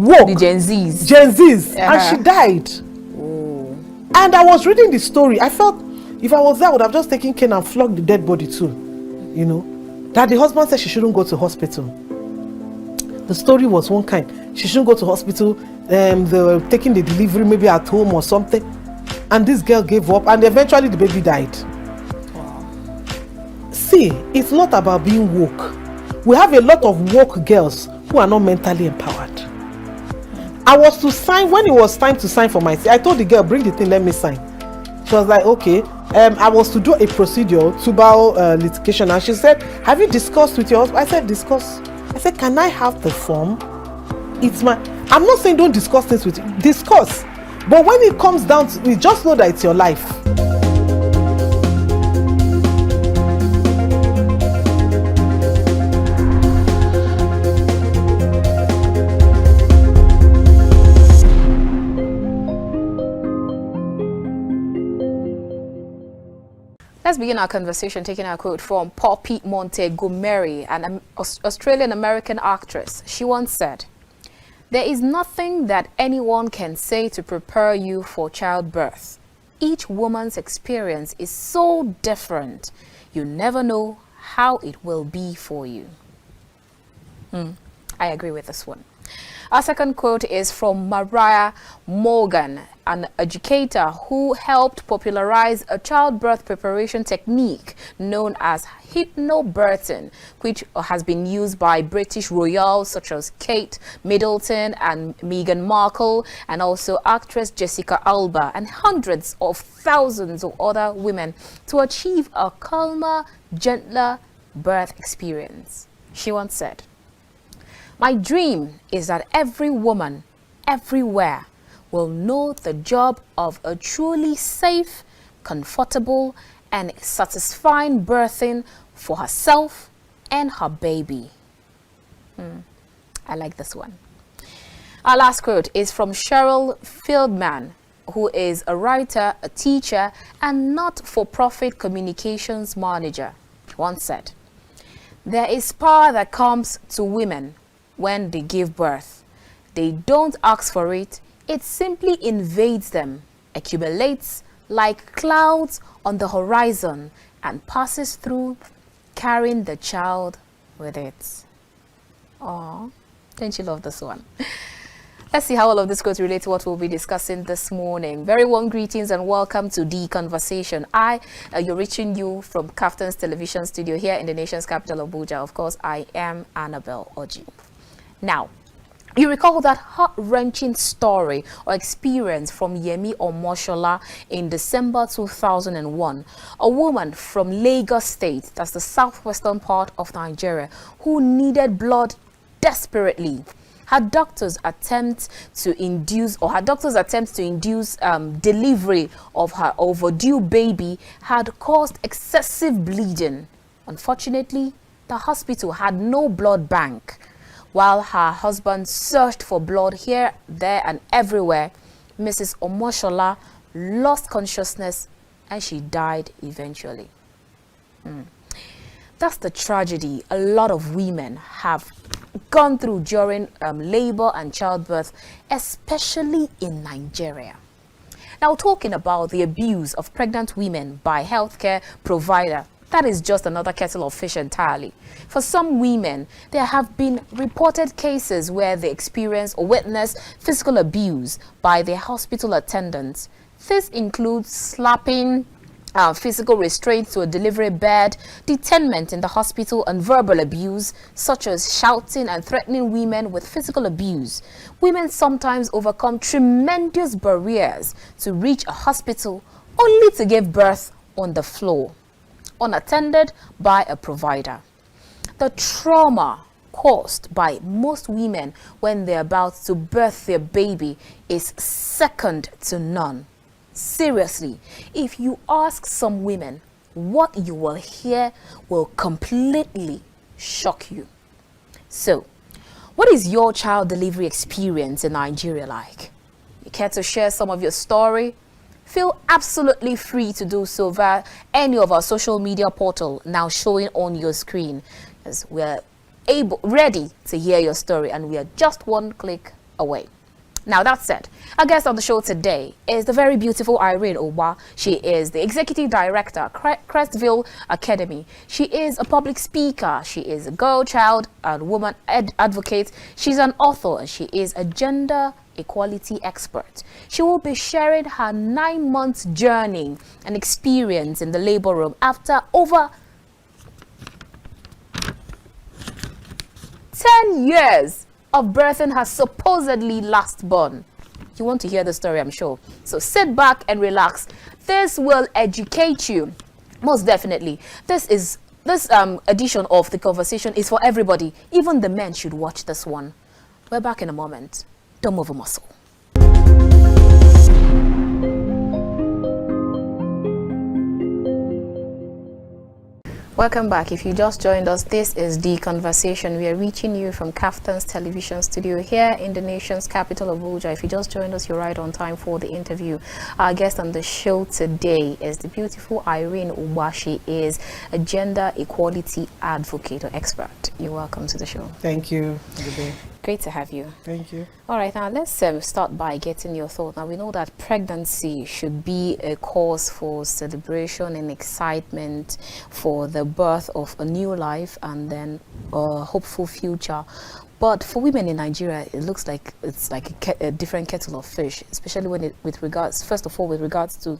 woke. The Gen Zs. Gen Zs. And she died. Oh. And I was reading the story. I felt if I was there, I would have just taken cane and flogged the dead body too. You know, that the husband said she shouldn't go to hospital. The story was one kind. She shouldn't go to hospital. They were taking the delivery maybe at home or something. And this girl gave up and eventually the baby died. Wow. See, it's not about being woke. We have a lot of woke girls who are not mentally empowered. I was to sign, when it was time to sign for my, I told the girl, bring the thing, let me sign. She was like, okay. I was to do a procedure, tubal litigation, and she said, have you discussed with your husband? I said, discuss. I said, can I have the form? It's my, I'm not saying don't discuss things with you, discuss. But when it comes down to it, just know that it's your life. Let's begin our conversation taking a quote from Poppy Montgomery, an Australian-American actress. She once said, "There is nothing that anyone can say to prepare you for childbirth. Each woman's experience is so different. You never know how it will be for you." I agree with this one. Our second quote is from Mariah Morgan, an educator who helped popularize a childbirth preparation technique known as hypnobirthing, which has been used by British royals such as Kate Middleton and Meghan Markle, and also actress Jessica Alba, and hundreds of thousands of other women to achieve a calmer, gentler birth experience. She once said, "My dream is that every woman, everywhere, will know the job of a truly safe, comfortable, and satisfying birthing for herself and her baby." I like this one. Our last quote is from Cheryl Fieldman, who is a writer, a teacher, and not-for-profit communications manager. She once said, "There is power that comes to women when they give birth. They don't ask for it. It simply invades them, accumulates like clouds on the horizon, and passes through, carrying the child with it." Aww, don't you love this one? Let's see how all of this goes relate to what we'll be discussing this morning. Very warm greetings and welcome to The Conversation. You're reaching you from Kaftan's television studio here in the nation's capital, Abuja. Of course, I am Annabelle Oji. Now, you recall that heart-wrenching story or experience from Yemi Omoshola in December 2001, a woman from Lagos State, that's the southwestern part of Nigeria, who needed blood desperately. Her doctors attempt to induce delivery of her overdue baby had caused excessive bleeding. Unfortunately, the hospital had no blood bank. While her husband searched for blood here, there, and everywhere, Mrs. Omoshola lost consciousness and she died eventually. That's the tragedy a lot of women have gone through during labor and childbirth, especially in Nigeria. Now, talking about the abuse of pregnant women by healthcare provider, that is just another kettle of fish entirely. For some women, there have been reported cases where they experience or witness physical abuse by their hospital attendants. This includes slapping, physical restraints to a delivery bed, detainment in the hospital, and verbal abuse, such as shouting and threatening women with physical abuse. Women sometimes overcome tremendous barriers to reach a hospital only to give birth on the floor, unattended by a provider. The trauma caused by most women when they're about to birth their baby is second to none. Seriously, if you ask some women, what you will hear will completely shock you. So, what is your child delivery experience in Nigeria like? You care to share some of your story? Feel absolutely free to do so via any of our social media portal now showing on your screen, as we're ready to hear your story, and we are just one click away. Now, that said, our guest on the show today is the very beautiful Irene Ubah. She is the executive director, Crestville Academy. She is a public speaker. She is a girl, child, and woman advocate. She's an author, and she is a gender equality expert. She will be sharing her 9 months journey and experience in the labor room after over 10 years of birthing her supposedly last born. You want to hear the story, I'm sure. So sit back and relax. This will educate you. Most definitely. This edition of The Conversation is for everybody. Even the men should watch this one. We're back in a moment. Don't move a muscle. Welcome back. If you just joined us, this is The Conversation. We are reaching you from Kaftan's television studio here in the nation's capital of Abuja. If you just joined us, you're right on time for the interview. Our guest on the show today is the beautiful Irene Ubah. She is a gender equality advocate or expert. You're welcome to the show. Thank you. Good day. Great to have you. Thank you. All right, now let's start by getting your thought. Now, we know that pregnancy should be a cause for celebration and excitement for the birth of a new life and then a hopeful future. But for women in Nigeria, it looks like it's like a different kettle of fish, especially when with regards to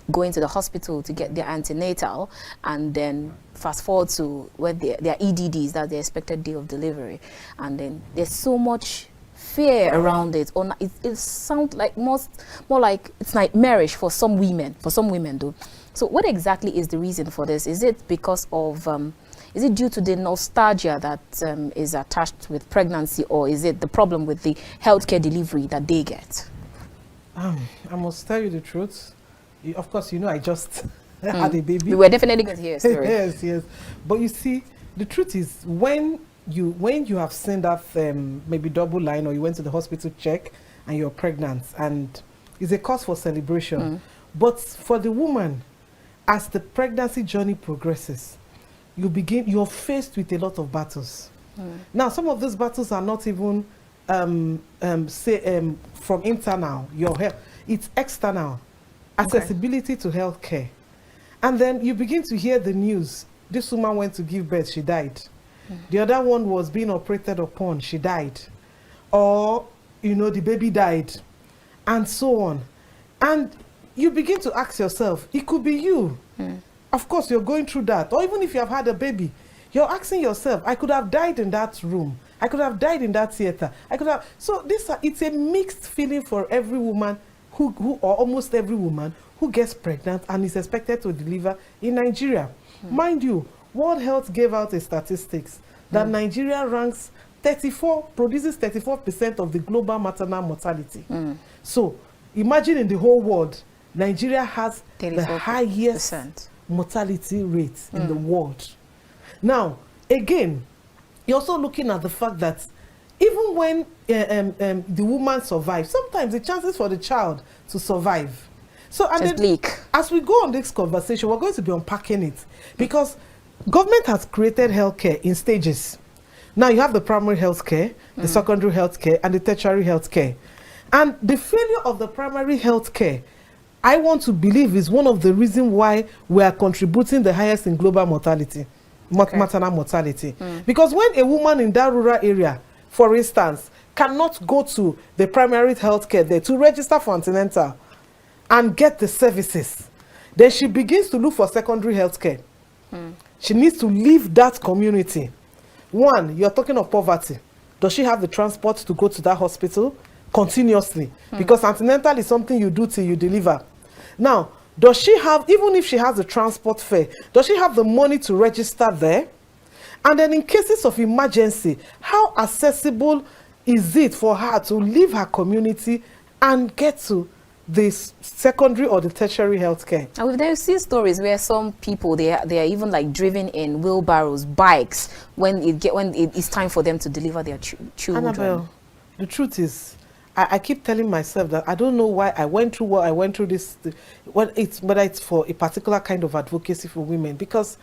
going to the hospital to get their antenatal, and then fast forward to when their EDDs, that's the expected day of delivery, and then there's so much fear around it. Or it sounds like more like it's nightmarish for some women. For some women, though. So, what exactly is the reason for this? Is it because of is it due to the nostalgia that is attached with pregnancy, or is it the problem with the healthcare delivery that they get? I must tell you the truth. Of course, you know, I just had a baby. We were definitely going to hear a story. Yes. But you see, the truth is, when you have seen that maybe double line, or you went to the hospital check and you're pregnant, and it's a cause for celebration. But for the woman, as the pregnancy journey progresses, you're faced with a lot of battles. Now, some of those battles are not even from internal, your health. It's external. Accessibility to healthcare. And then you begin to hear the news. This woman went to give birth, she died. The other one was being operated upon, she died. Or, you know, the baby died. And so on. And you begin to ask yourself, it could be you. Of course, you're going through that. Or even if you have had a baby, you're asking yourself, I could have died in that room. I could have died in that theater. So it's a mixed feeling for every woman who or almost every woman who gets pregnant and is expected to deliver in Nigeria. Mind you, World Health gave out a statistics that Nigeria ranks produces 34% of the global maternal mortality. So imagine in the whole world, Nigeria has the highest mortality rate in the world. Now, again, you're also looking at the fact that even when the woman survives, sometimes the chances for the child to survive. So, and then, bleak. As we go on this conversation, we're going to be unpacking it, because government has created healthcare in stages. Now you have the primary healthcare, the secondary healthcare, and the tertiary healthcare. And the failure of the primary healthcare, I want to believe, is one of the reasons why we are contributing the highest in global mortality, maternal mortality. Because when a woman in that rural area, for instance, cannot go to the primary healthcare there to register for antenatal and get the services, then she begins to look for secondary healthcare. She needs to leave that community. One, you're talking of poverty. Does she have the transport to go to that hospital continuously? Because antenatal is something you do till you deliver. Now, does she have, even if she has the transport fare, does she have the money to register there? And then in cases of emergency, how accessible is it for her to leave her community and get to the secondary or the tertiary healthcare? And we've seen stories where some people, they are even like driven in wheelbarrows, bikes, when it's time for them to deliver their children. Annabelle, the truth is, I keep telling myself that I don't know why I went through what I went through whether it's for a particular kind of advocacy for women. Because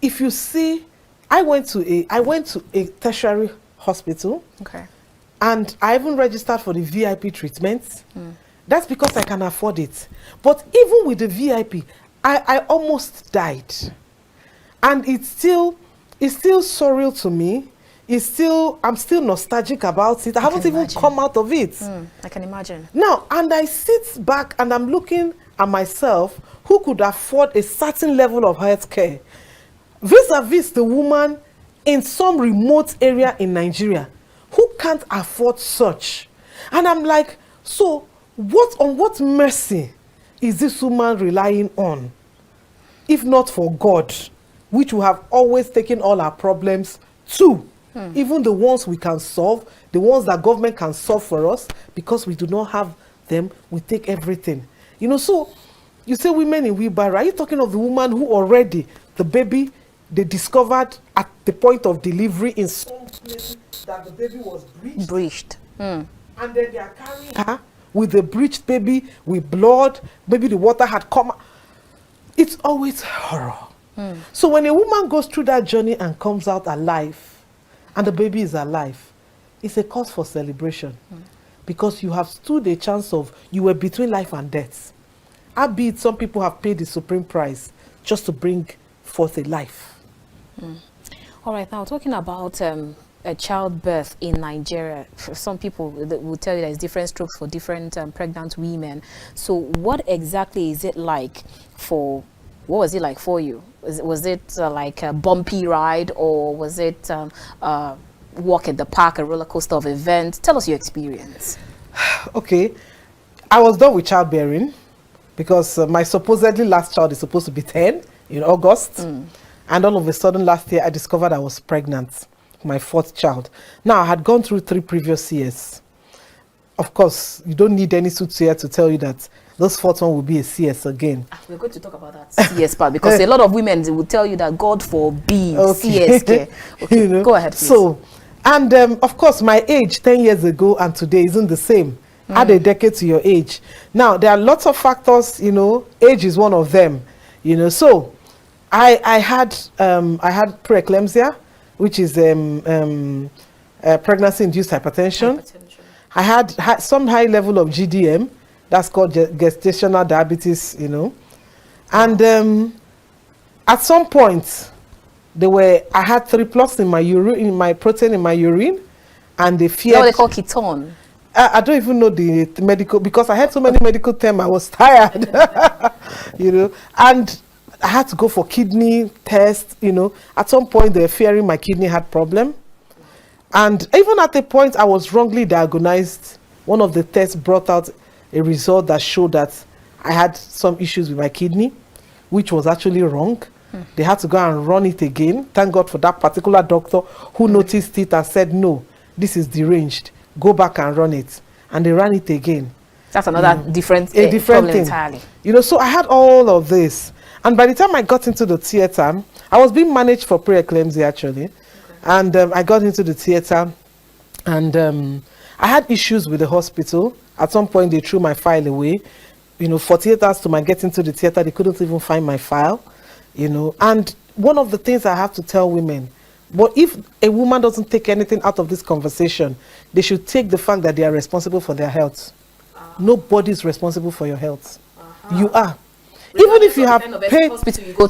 if you see, I went to a tertiary hospital. Okay. And I even registered for the VIP treatment. That's because I can afford it. But even with the VIP, I almost died. And it's still surreal to me. I'm still nostalgic about it. I haven't even come out of it. I can imagine. Now, and I sit back and I'm looking at myself who could afford a certain level of health care vis-a-vis the woman in some remote area in Nigeria who can't afford such. And I'm like, so what mercy is this woman relying on, if not for God, which we have always taken all our problems to, even the ones we can solve, the ones that government can solve for us, because we do not have them, we take everything. You know, so you say women in wheelbarrow, are you talking of the woman who already, the baby, they discovered at the point of delivery in some place that the baby was breached? And then they are carrying her with the breached baby, with blood, maybe the water had come. It's always horror. So when a woman goes through that journey and comes out alive, and the baby is alive, it's a cause for celebration. Because you have stood a chance of, you were between life and death. Albeit some people have paid the supreme price just to bring forth a life. All right, now talking about a childbirth in Nigeria, for some people will tell you there's different strokes for different pregnant women. So what exactly is it like what was it like for you? Was it like a bumpy ride, or was it walk in the park, a roller coaster of event? Tell us your experience. Okay, I was done with childbearing because my supposedly last child is supposed to be 10 in August. And all of a sudden last year I discovered I was pregnant, my 4th child. Now I had gone through 3 previous years. Of course, you don't need any soothsayer to tell you that this 4th one will be a CS again. We're going to talk about that CS part, because a lot of women will tell you that God forbid CS care. Okay, you know? Go ahead, please. So, and of course, my age 10 years ago and today isn't the same. Add a decade to your age. Now, there are lots of factors, you know, age is one of them, you know. So, I had preeclampsia, which is pregnancy-induced hypertension. I had some high level of GDM, that's called gestational diabetes, you know. And at some point, I had 3+ in my urine, in my protein in my urine, and they feared. What they call ketone. I don't even know the medical, because I had so many medical terms, I was tired, you know. And I had to go for kidney test, you know. At some point, they were fearing my kidney had problem. And even at the point I was wrongly diagnosed, one of the tests brought out a result that showed that I had some issues with my kidney, which was actually wrong. They had to go and run it again. Thank God for that particular doctor who noticed it and said, no, this is deranged. Go back and run it. And they ran it again. That's another different thing entirely. You know, so I had all of this. And by the time I got into the theater, I was being managed for preeclampsia actually. And I got into the theater, and I had issues with the hospital. At some point, they threw my file away. You know, 48 hours to my get into the theater, they couldn't even find my file. You know, and one of the things I have to tell women, but if a woman doesn't take anything out of this conversation, they should take the fact that they are responsible for their health. Nobody is responsible for your health. You are. Even if you have paid,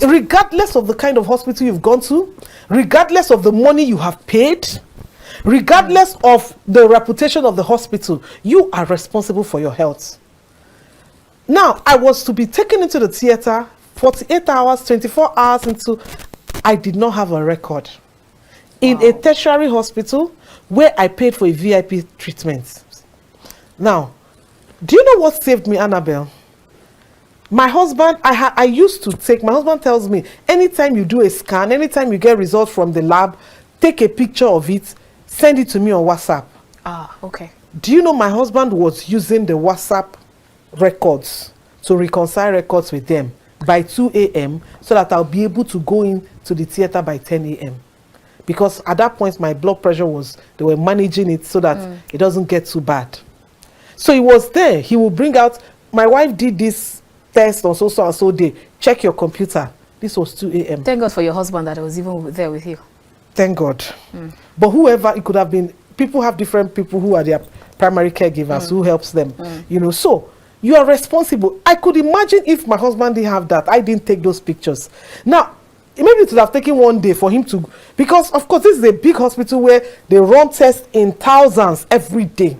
regardless of the kind of hospital you've gone to, regardless of the money you have paid, regardless of the reputation of the hospital, you are responsible for your health. Now, I was to be taken into the theater 48 hours, 24 hours into, I did not have a record. In a tertiary hospital where I paid for a VIP treatment. Now, do you know what saved me, Annabelle? My husband, I used to take, my husband tells me, anytime you do a scan, anytime you get results from the lab, take a picture of it, send it to me on WhatsApp. Okay. Do you know my husband was using the WhatsApp records to reconcile records with them by 2 a.m. so that I'll be able to go into the theater by 10 a.m. Because at that point, my blood pressure they were managing it so that it doesn't get too bad. So he was there. He will bring out, my wife did this test on so and so day. Check your computer. This was 2 a.m. Thank God for your husband that was even there with you. Thank God. But whoever, it could have been people have different people who are their primary caregivers who helps them, you know. So you are responsible. I could imagine if my husband didn't have that, I didn't take those pictures. Now, maybe it would have taken one day for him to, because of course this is a big hospital where they run tests in thousands every day.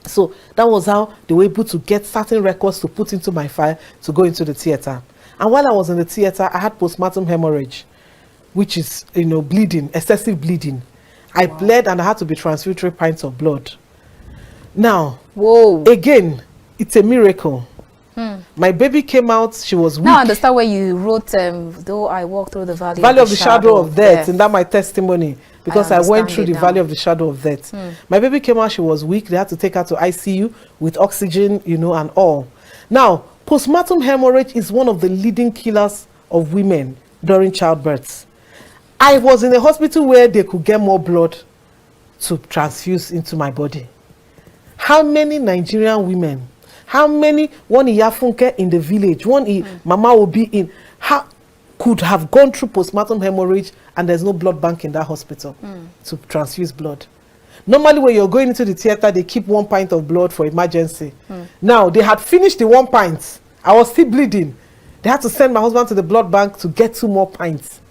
So that was how they were able to get certain records to put into my file to go into the theater. And while I was in the theater, I had postmortem hemorrhage, which is, you know, bleeding, excessive bleeding. I bled and I had to be transfused 3 pints of blood. Now, again, it's a miracle. My baby came out, she was weak. Now I understand where you wrote, though I walked through the valley of the shadow of death, in that my testimony, because I went through the valley of the shadow of death. My baby came out, she was weak. They had to take her to ICU with oxygen, you know, and all. Now, postmortem hemorrhage is one of the leading killers of women during childbirth. I was in a hospital where they could get more blood to transfuse into my body. How many Nigerian women, how many, one in Yafunke in the village, one in Mama Obi in, how could have gone through postmortem hemorrhage and there's no blood bank in that hospital to transfuse blood? Normally when you're going into the theater, they keep 1 pint of blood for emergency. Now, they had finished the 1 pint. I was still bleeding. They had to send my husband to the blood bank to get 2 more pints.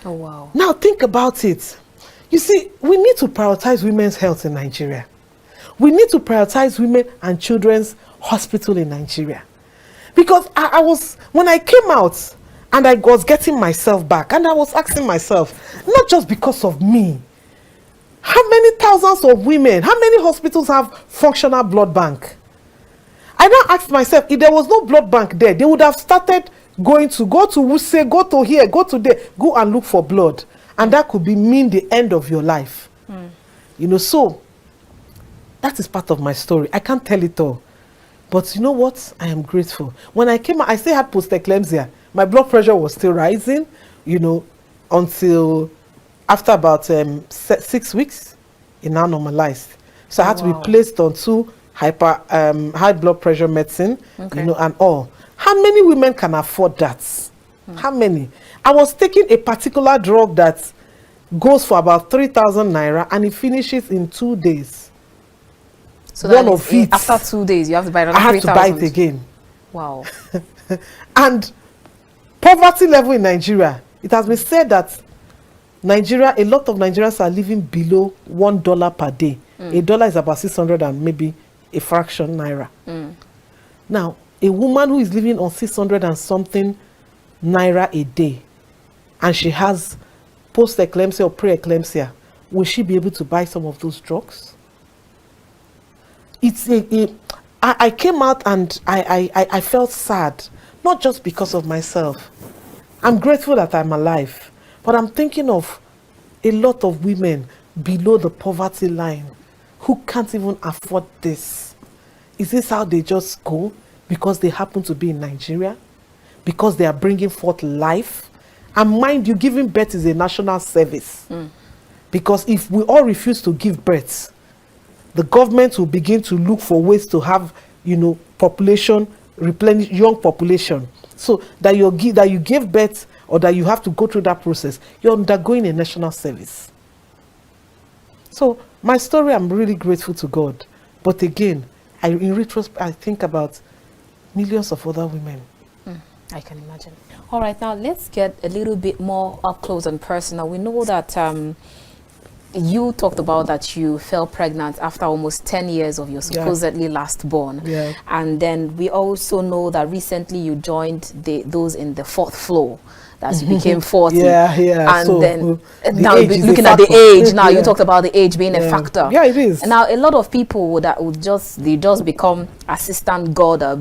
Oh, wow. Now, think about it. You see, we need to prioritize women's health in Nigeria. We need to prioritize women and children's hospital in Nigeria. Because I was, when I came out and I was getting myself back, and I was asking myself, not just because of me, how many thousands of women, how many hospitals have functional blood bank? I now asked myself, if there was no blood bank there, they would have started go to Wuse, go to here, go to there, go and look for blood. And that could mean the end of your life. You know, so that is part of my story. I can't tell it all. But you know what? I am grateful. When I came out, I still had post-eclampsia. My blood pressure was still rising, you know, until after about 6 weeks, it now normalized. So I had to be placed on 2 high blood pressure medicine, you know, and all. How many women can afford that? How many? I was taking a particular drug that goes for about 3,000 naira and it finishes in 2 days. So one of it, after 2 days, you have to buy another 3,000. I have to buy it again. Wow. And poverty level in Nigeria, it has been said that Nigeria, a lot of Nigerians are living below $1 per day. $1 is about 600 and maybe a fraction naira. Now, a woman who is living on 600 and something naira a day, and she has post-eclampsia or pre-eclampsia, will she be able to buy some of those drugs? It's I came out and I felt sad, not just because of myself. I'm grateful that I'm alive, but I'm thinking of a lot of women below the poverty line who can't even afford this. Is this how they just go? Because they happen to be in Nigeria? Because they are bringing forth life? And mind you, giving birth is a national service. Because if we all refuse to give birth, the government will begin to look for ways to have, you know, population, replenish young population. So that you give birth or that you have to go through that process, you're undergoing a national service. So my story, I'm really grateful to God. But again, in retrospect, I think about millions of other women. I can imagine. All right, now let's get a little bit more up close and personal. We know that you talked about that you fell pregnant after almost 10 years of your supposedly last born. And then we also know that recently you joined those in the 4th floor. That you became 40. And so, then now looking at the age, now you talked about the age being a factor. Yeah, it is. And now a lot of people would just become assistant God or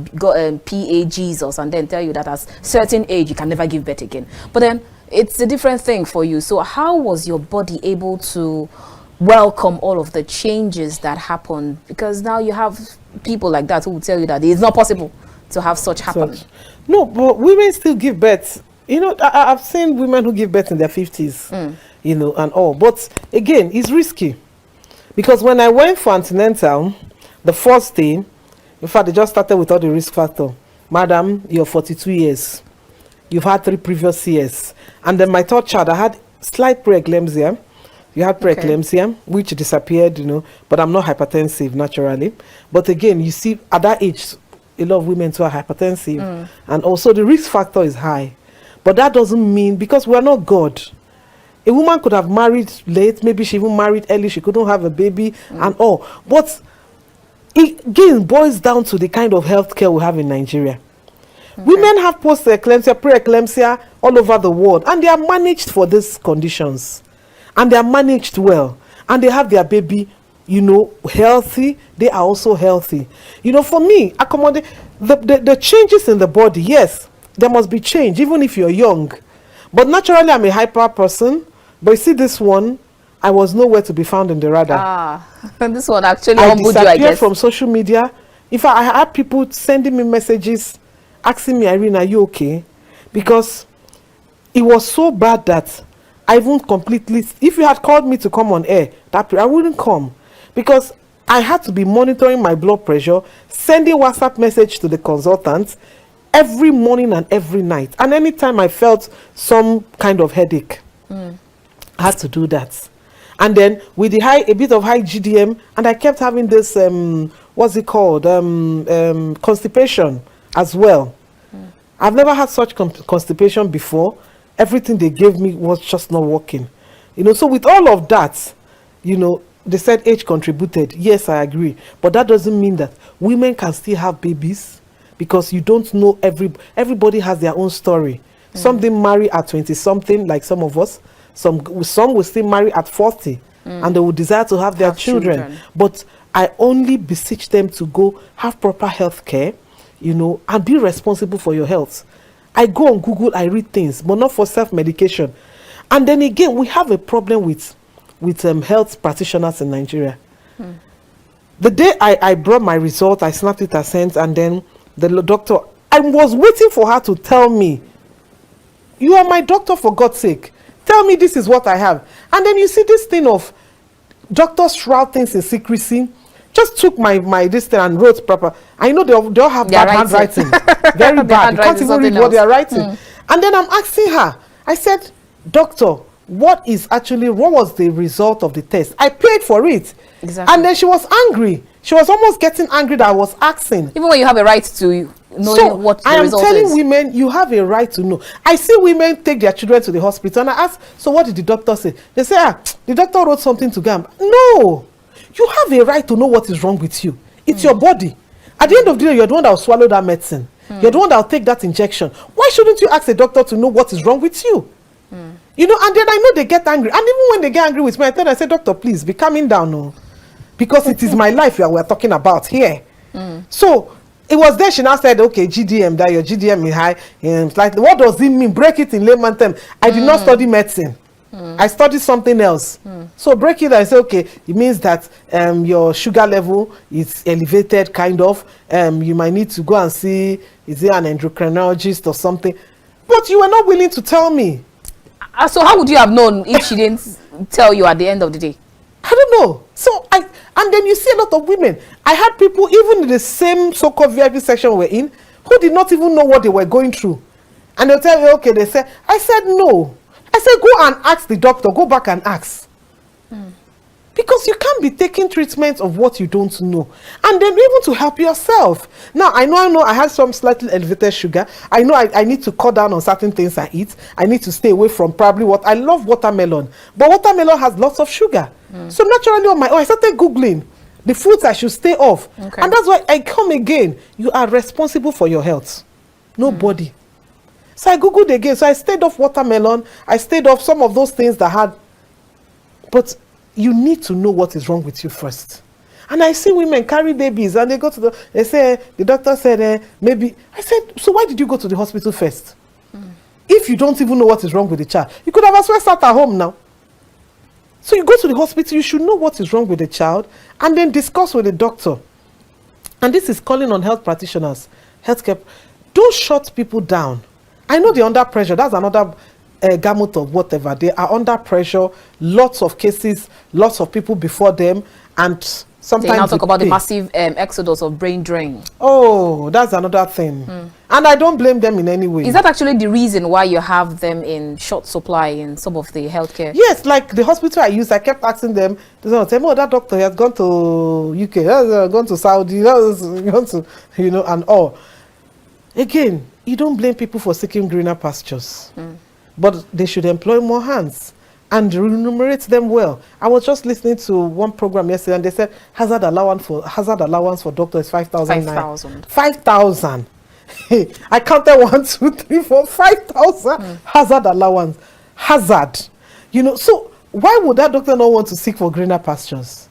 PA Jesus and then tell you that at certain age you can never give birth again. But then it's a different thing for you. So how was your body able to welcome all of the changes that happened? Because now you have people like that who will tell you that it's not possible to have such happen. No, but women still give birth. You know, I've seen women who give birth in their 50s, you know, and all. But again, it's risky. Because when I went for antenatal, the first day, in fact, they just started with all the risk factor. Madam, you're 42 years. You've had 3 previous years. And then my 3rd child, I had slight preeclampsia. You had preeclampsia, which disappeared, but I'm not hypertensive naturally. But again, you see, at that age, a lot of women too are hypertensive. And also the risk factor is high. But that doesn't mean, because we're not God. A woman could have married late, maybe she even married early, she couldn't have a baby and all. But it again boils down to the kind of healthcare we have in Nigeria. Women have post-eclampsia, pre-eclampsia all over the world, and they are managed for these conditions. And they are managed well, and they have their baby, healthy. They are also healthy. For me, accommodate the changes in the body. Yes, there must be change, even if you're young. But naturally, I'm a hyper person. But you see, this one, I was nowhere to be found in the radar. This one actually I humbled you, I disappeared guess. from social media. In fact, I had people sending me messages, asking me, Irene, are you okay? Because it was so bad that I won't completely. If you had called me to come on air, I wouldn't come, because I had to be monitoring my blood pressure, sending WhatsApp message to the consultant every morning and every night, and anytime I felt some kind of headache, I had to do that. And then with a bit of high GDM, and I kept having this what's it called, constipation as well. I've never had such constipation before. Everything they gave me was just not working. So with all of that, they said age contributed. Yes, I agree. But that doesn't mean that women can still have babies, because you don't know, everybody has their own story. Some didn't marry at 20-something, like some of us. Some will still marry at 40, and they will desire to have their children. But I only beseech them to go have proper health care, and be responsible for your health. I go on Google, I read things, but not for self-medication. And then again, we have a problem with health practitioners in Nigeria. The day I brought my result, I snapped it, I sent, and then the doctor, I was waiting for her to tell me, you are my doctor, for God's sake. Tell me this is what I have. And then you see this thing of doctors shroud things in secrecy. Just took my this thing and wrote proper. I know they all have bad handwriting. Very bad. You can't even read what they are writing. And then I'm asking her, I said, doctor, what was the result of the test? I paid for it. Exactly. And then she was angry. She was almost getting angry that I was asking. Even when you have a right to know what the result is. I am telling women, you have a right to know. I see women take their children to the hospital, and I ask, so what did the doctor say? They say, the doctor wrote something to Gam. No. You have a right to know what is wrong with you. It's your body. At the end of the day, you're the one that will swallow that medicine. You're the one that will take that injection. Why shouldn't you ask a doctor to know what is wrong with you? And then I know they get angry. And even when they get angry with me, I say, doctor, please be calming down. No. Because it is my life we're talking about here. So it was there she now said, okay, GDM, that your GDM is high. And like, what does it mean? Break it in layman terms. I did not study medicine. I studied something else. So break it and say, okay, it means that your sugar level is elevated, kind of. You might need to go and see, is it an endocrinologist or something? But you were not willing to tell me. So how would you have known if she didn't tell you at the end of the day? I don't know. So and then you see a lot of women. I had people even in the same so-called VIP section we're in who did not even know what they were going through. And they'll tell you, okay, they say, I said no. I said, go and ask the doctor, go back and ask. Because you can't be taking treatment of what you don't know. And then even to help yourself. Now, I know I have some slightly elevated sugar. I know I need to cut down on certain things I eat. I need to stay away from probably I love watermelon. But watermelon has lots of sugar. So naturally on my own, I started Googling the foods I should stay off. Okay. And that's why I come again. You are responsible for your health. Nobody. So I Googled again. So I stayed off watermelon. I stayed off some of those things that had. But you need to know what is wrong with you first. And I see women carry babies and they go to they say, the doctor said, maybe. I said, so why did you go to the hospital first? If you don't even know what is wrong with the child, you could have as well sat at home now. So you go to the hospital, you should know what is wrong with the child and then discuss with the doctor. And this is calling on health practitioners, healthcare. Don't shut people down. I know they're under pressure. That's another gamut of whatever. They are under pressure. Lots of cases, lots of people before them. And Sometimes they now talk about the pay. massive exodus of brain drain. Oh, that's another thing. And I don't blame them in any way. Is that actually the reason why you have them in short supply in some of the healthcare? Yes, like the hospital I used, I kept asking them, they say, oh, that doctor has gone to UK, has gone to Saudi, has gone to, you know, and all. Again, you don't blame people for seeking greener pastures. But they should employ more hands and remunerate them well. I was just listening to one program yesterday, and they said hazard allowance for doctors is 5,000. 5,000. 5,000. I counted 1, 2, 3, 4, 5,000 hazard allowance. Hazard, you know. So why would that doctor not want to seek for greener pastures?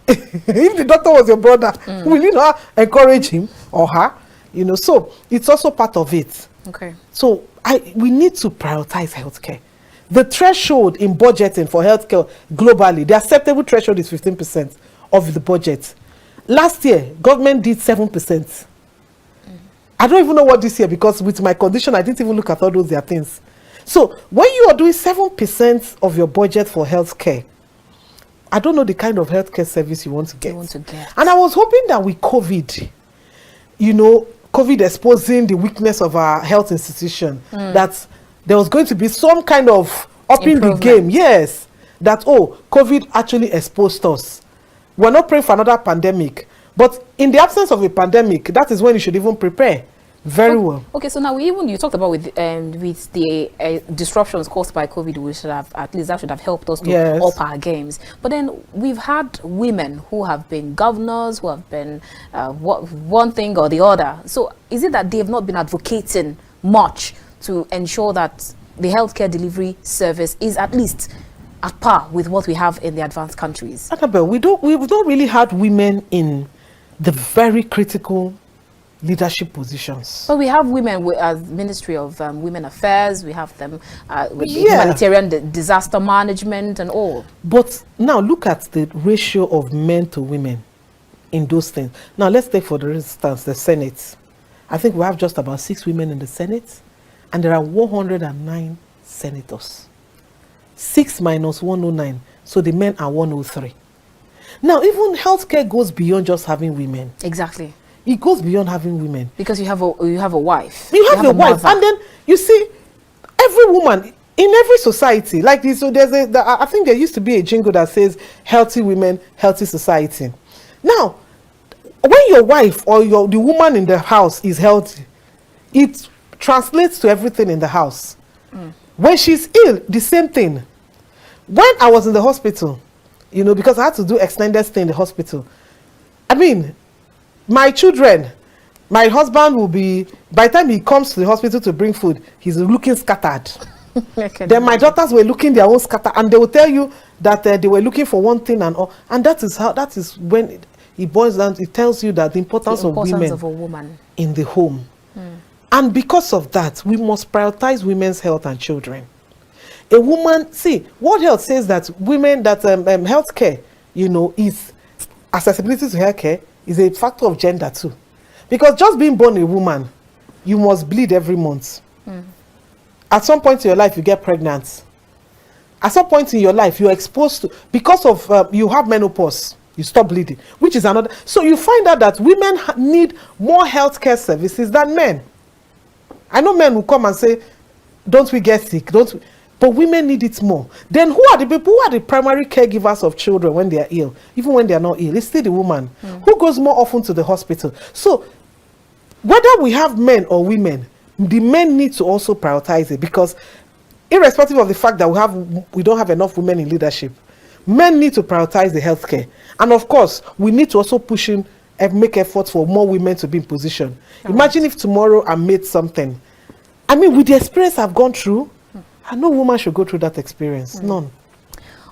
If the doctor was your brother, will you not encourage him or her? You know. So it's also part of it. Okay. So we need to prioritize healthcare. The threshold in budgeting for healthcare globally, the acceptable threshold is 15% of the budget. Last year, government did 7%. I don't even know what this year, because with my condition, I didn't even look at all those their things. So when you are doing 7% of your budget for healthcare, I don't know the kind of healthcare service you want to get. And I was hoping that with COVID, you know, COVID exposing the weakness of our health institution, that there was going to be some kind of upping the game. Yes, that, oh, COVID actually exposed us. We're not praying for another pandemic. But in the absence of a pandemic, that is when you should even prepare very well. Okay, so now you talked about with the disruptions caused by COVID, we should have, at least that should have helped us to up our games. But then we've had women who have been governors, who have been one thing or the other. So is it that they have not been advocating much to ensure that the healthcare delivery service is at least at par with what we have in the advanced countries? Annabelle, we've not really had women in the very critical leadership positions. But we have women as Ministry of Women Affairs, we have them with the humanitarian disaster management and all. But now look at the ratio of men to women in those things. Now let's take for the instance the Senate. I think we have just about 6 women in the Senate, and there are 109 senators. 6 minus 109, so the men are 103. Now, even healthcare goes beyond just having women. Exactly. It goes beyond having women. Because you have a wife. You have a wife, and then you see, every woman in every society, like this. So I think there used to be a jingle that says "Healthy women, healthy society." Now, when your wife or the woman in the house is healthy, it translates to everything in the house. When she's ill, the same thing. When I was in the hospital, you know, because I had to do extended stay in the hospital. I mean, my children, my husband will be, by the time he comes to the hospital to bring food, he's looking scattered. Then my daughters were looking their own scattered, and they will tell you that they were looking for one thing and all. And that is when it boils down, it tells you that the importance of women of a woman in the home. And because of that, we must prioritize women's health and children. A woman, see, World Health says that women, that healthcare, you know, is accessibility to healthcare is a factor of gender too. Because just being born a woman, you must bleed every month. At some point in your life, you get pregnant. At some point in your life, you're exposed to, because of, you have menopause, you stop bleeding, which is another. So you find out that women need more healthcare services than men. I know men will come and say, don't we get sick? Don't we? But women need it more. Then who are the people who are the primary caregivers of children when they are ill? Even when they are not ill, it's still the woman who goes more often to the hospital. So whether we have men or women, the men need to also prioritize it, because irrespective of the fact that we don't have enough women in leadership, men need to prioritize the healthcare. And of course, we need to also push in and make efforts for more women to be in position. Imagine if tomorrow I made something. I mean, with the experience I've gone through, no woman should go through that experience. None.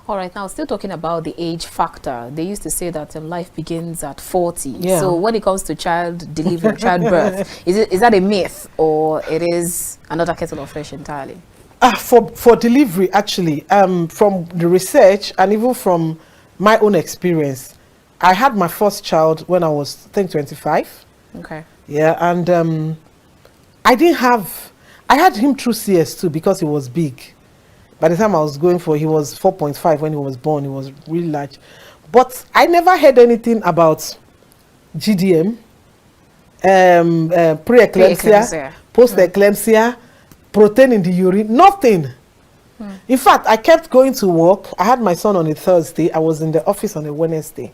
All right, now still talking about the age factor. They used to say that life begins at 40. Yeah. So when it comes to child delivery, childbirth, is that a myth, or it is another kettle of fish entirely? For delivery, actually, from the research and even from my own experience, I had my first child when I was, I think, 25. Okay. Yeah, and I had him through CS2 because he was big. By the time I was going for, he was 4.5 when he was born. He was really large. But I never heard anything about GDM, pre-eclampsia, post-eclampsia, protein in the urine, nothing. In fact, I kept going to work. I had my son on a Thursday. I was in the office on a Wednesday.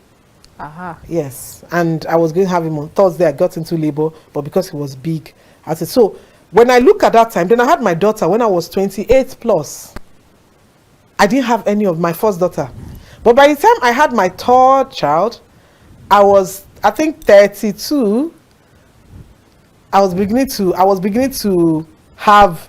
Yes, and I was going to have him on Thursday. I got into labor, but because he was big, I said, so when I look at that time, then I had my daughter when I was 28 plus. I didn't have any of my first daughter. But by the time I had my third child, I was, I think, 32. I was beginning to have,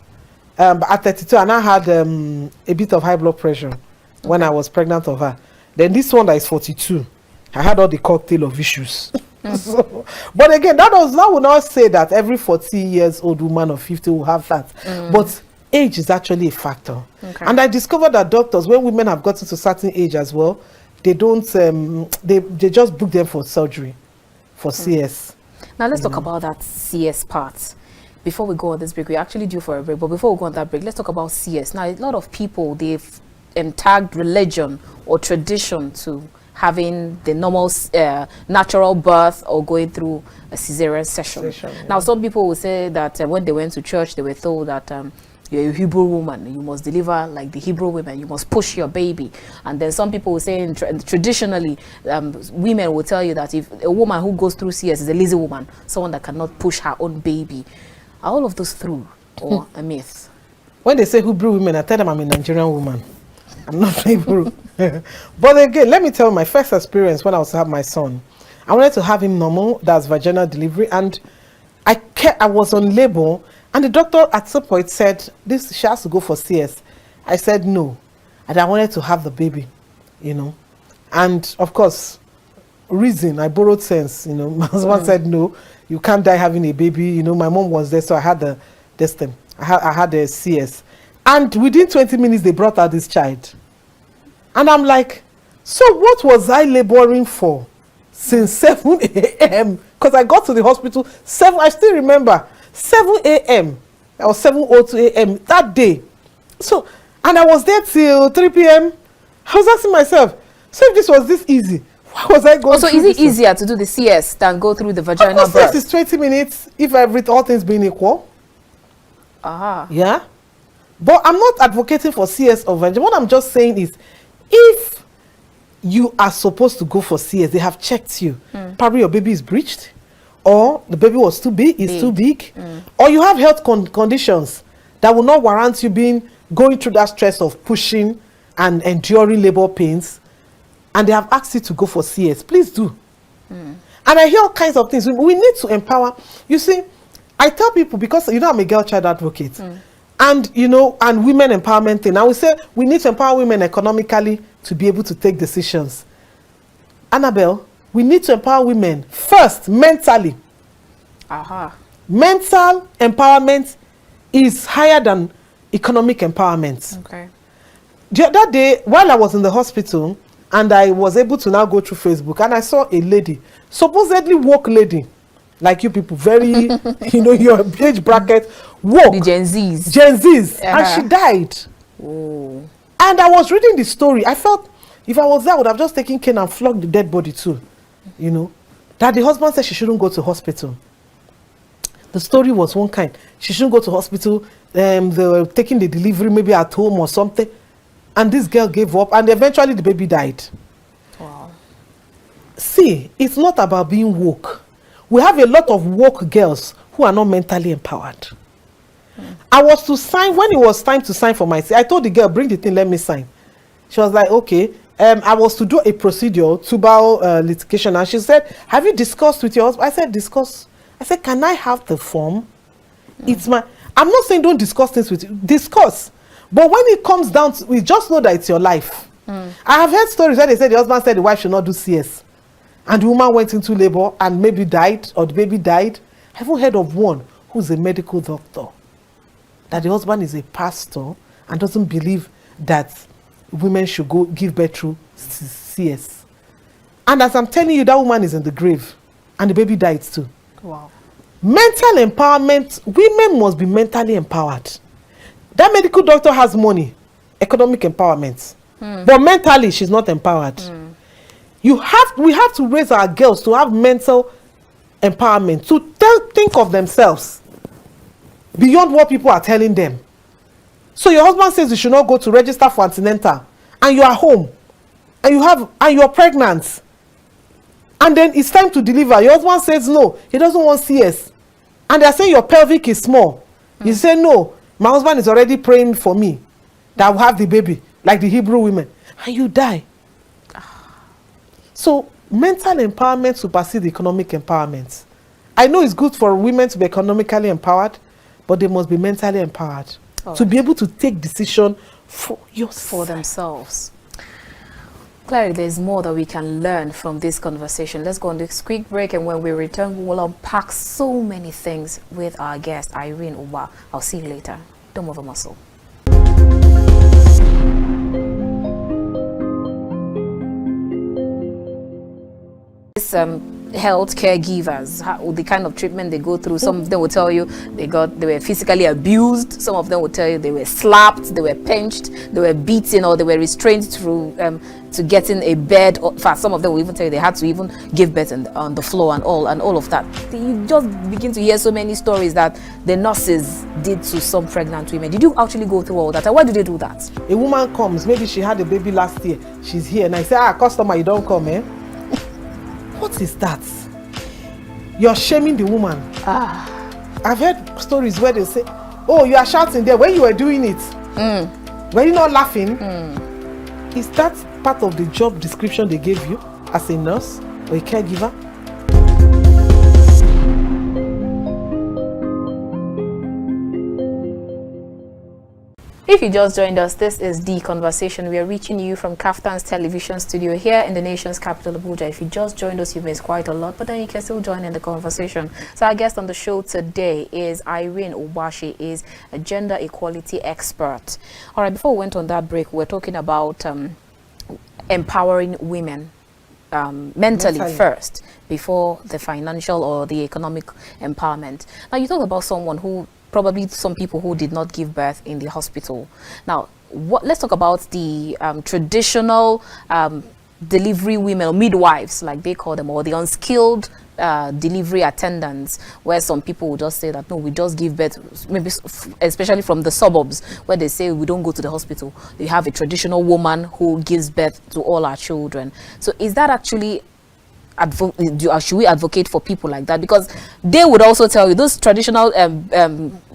at 32, and I had a bit of high blood pressure when I was pregnant of her. Then this one that is 42, I had all the cocktail of issues. So, but again, that would not say that every 40 years old woman or 50 will have that. But age is actually a factor. And I discovered that doctors, when women have gotten to a certain age as well, they don't, they just book them for surgery, for CS. Now let's talk about that CS part. Before we go on this break, we actually due for a break, but before we go on that break, let's talk about CS. Now, a lot of people, they've tagged religion or tradition to having the normal natural birth or going through a cesarean session. Now, some people will say that when they went to church, they were told that you're a Hebrew woman, you must deliver like the Hebrew women, you must push your baby. And then some people will say traditionally, women will tell you that if a woman who goes through CS is a lazy woman, someone that cannot push her own baby. Are all of those true or a myth? When they say Hebrew women, I tell them I'm a Nigerian woman. I'm not Hebrew. But again, let me tell you my first experience when I was to have my son. I wanted to have him normal, that's vaginal delivery, and I was on labor, and the doctor at some point said, she has to go for CS. I said no, and I wanted to have the baby, you know. And of course, reason, I borrowed sense, you know. My husband said no, you can't die having a baby, you know. My mom was there, so I had I had a CS. And within 20 minutes, they brought out this child. And I'm like, so what was I laboring for since 7 a.m.? Because I got to the hospital, I still remember, 7 a.m. That was 7:02 a.m. that day. So, and I was there till 3 p.m. I was asking myself, so if this was this easy, why was I going through this? So is it easier to do the CS than go through the vaginal birth? CS is 20 minutes if all things being equal. Yeah. But I'm not advocating for CS or vaginal. What I'm just saying is, if you are supposed to go for CS, they have checked you. Probably your baby is breached, or the baby was too big, or you have health conditions that will not warrant you going through that stress of pushing and enduring labor pains, and they have asked you to go for CS. Please do. And I hear all kinds of things. We need to empower. You see, I tell people, because you know I'm a girl child advocate. And, you know, and women empowerment thing. I would say we need to empower women economically to be able to take decisions. Annabelle, we need to empower women first, mentally. Mental empowerment is higher than economic empowerment. Okay. The other day, while I was in the hospital, and I was able to now go through Facebook, and I saw a lady, supposedly woke lady, like you people, very, you know, your age bracket, woke. The Gen Zs. And she died. Oh. And I was reading the story. I felt if I was there, I would have just taken cane and flogged the dead body too. You know, that the husband said she shouldn't go to hospital. The story was one kind. She shouldn't go to hospital. They were taking the delivery maybe at home or something. And this girl gave up, and eventually the baby died. Wow. See, it's not about being woke. We have a lot of woke girls who are not mentally empowered. I was to sign, when it was time to sign for my, I told the girl, bring the thing, let me sign. She was like, okay. I was to do a procedure, tubal litigation, and she said, have you discussed with your husband? I said, discuss. I said, can I have the form? It's my, I'm not saying don't discuss things with you, discuss. But when it comes down to, we just know that it's your life. I have heard stories where they said the husband said the wife should not do CS. And the woman went into labor and maybe died, or the baby died. I haven't heard of one who's a medical doctor, that the husband is a pastor and doesn't believe that women should go give birth through CS. And as I'm telling you, that woman is in the grave and the baby died too. Wow. Mental empowerment, women must be mentally empowered. That medical doctor has money, economic empowerment, but mentally she's not empowered. we have to raise our girls to have mental empowerment, to think of themselves beyond what people are telling them. So your husband says you should not go to register for antenatal, and you are home, and you're pregnant, and then it's time to deliver. Your husband says no, he doesn't want CS, and they're saying your pelvic is small. You say no, my husband is already praying for me that I will have the baby, like the Hebrew women, and you die. So mental empowerment supersedes economic empowerment. I know it's good for women to be economically empowered, but they must be mentally empowered to be able to take decision for themselves. Clearly, there's more that we can learn from this conversation. Let's go on this quick break, and when we return, we will unpack so many things with our guest, Irene Ubah. I'll see you later. Don't move a muscle. Health caregivers, the kind of treatment they go through. Some of them will tell you they were physically abused. Some of them will tell you they were slapped, they were pinched, they were beaten, or they were restrained through to getting a bed. Or, in fact, some of them will even tell you they had to even give birth on the floor and all of that. You just begin to hear so many stories that the nurses did to some pregnant women. Did you actually go through all that? And why did they do that? A woman comes, maybe she had a baby last year, she's here, and I say, customer, you don't come, eh? What is that? You're shaming the woman. I've heard stories where they say, oh, you are shouting there when you were doing it. Were you not laughing? Is that part of the job description they gave you as a nurse or a caregiver? If you just joined us, this is The Conversation. We are reaching you from Kaftan's television studio here in the nation's capital, Abuja. If you just joined us, you've missed quite a lot, but then you can still join in the conversation. So our guest on the show today is Irene Ubah. She is a gender equality expert. All right, before we went on that break, we were talking about empowering women mentally first, before the financial or the economic empowerment. Now, you talk about someone who probably some people who did not give birth in the hospital. Now, let's talk about the traditional delivery women, or midwives, like they call them, or the unskilled delivery attendants, where some people will just say that, no, we just give birth, maybe especially from the suburbs, where they say we don't go to the hospital. They have a traditional woman who gives birth to all our children. So is that actually should we advocate for people like that? Because they would also tell you, those traditional